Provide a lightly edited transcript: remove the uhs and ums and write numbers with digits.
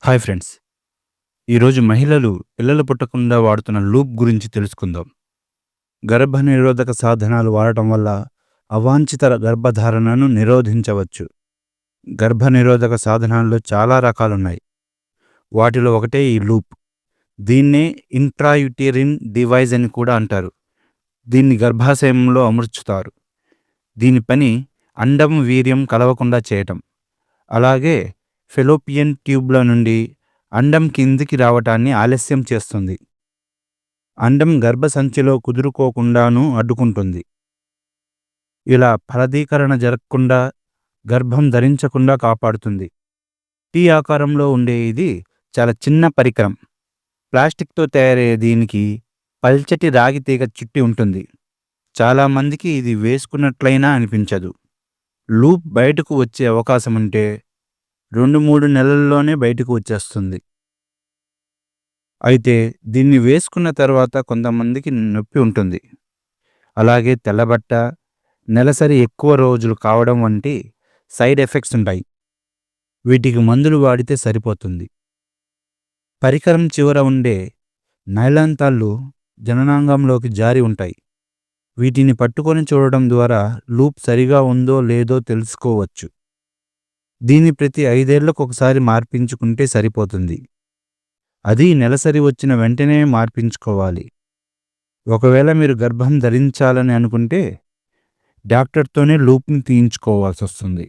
Hi friends. ఈరోజు మహిళలు పిల్లలు పుట్టకుండా వాడుతున్న లూప్ గురించి తెలుసుకుందాం. గర్భనిరోధక సాధనాలు వాడటం వల్ల అవాంఛిత గర్భధారణను నిరోధించవచ్చు. గర్భనిరోధక సాధనాల్లో చాలా రకాలున్నాయి. వాటిలో ఒకటే ఈ లూప్. దీన్నే ఇంట్రాయుటెరిన్ డివైస్ అని కూడా అంటారు. దీన్ని గర్భాశయంలో అమర్చుతారు. దీని పని అండం వీర్యం కలవకుండా చేయటం. అలాగే ఫెలోపియన్ ట్యూబ్ల నుండి అండం కిందికి రావటాన్ని ఆలస్యం చేస్తుంది. అండం గర్భసంచిలో కుదురుకోకుండాను అడ్డుకుంటుంది. ఇలా ఫలదీకరణ జరగకుండా, గర్భం ధరించకుండా కాపాడుతుంది. టీ ఆకారంలో ఉండే ఇది చాలా చిన్న పరికరం. ప్లాస్టిక్తో తయారయ్యే దీనికి పల్చటి రాగి తీగ చుట్టి ఉంటుంది. చాలామందికి ఇది వేసుకున్నట్లయినా అనిపించదు. లూప్ బయటకు వచ్చే అవకాశం ఉంటే 2-3 నెలల్లోనే బయటకు వచ్చేస్తుంది. అయితే దీన్ని వేసుకున్న తర్వాత కొంతమందికి నొప్పి ఉంటుంది. అలాగే తెల్లబట్ట, నెలసరి ఎక్కువ రోజులు కావడం వంటి సైడ్ ఎఫెక్ట్స్ ఉంటాయి. వీటికి మందులు వాడితే సరిపోతుంది. పరికరం చివర ఉండే నైలాన్ తాళ్ళు జననాంగంలోకి జారి ఉంటాయి. వీటిని పట్టుకొని చూడడం ద్వారా లూప్ సరిగా ఉందో లేదో తెలుసుకోవచ్చు. దీన్ని ప్రతి 5 ఏళ్లకు ఒకసారి మార్పించుకుంటే సరిపోతుంది. అది నెలసరి వచ్చిన వెంటనే మార్పించుకోవాలి. ఒకవేళ మీరు గర్భం ధరించాలని అనుకుంటే డాక్టర్తోనే లూప్ని తీయించుకోవాల్సి వస్తుంది.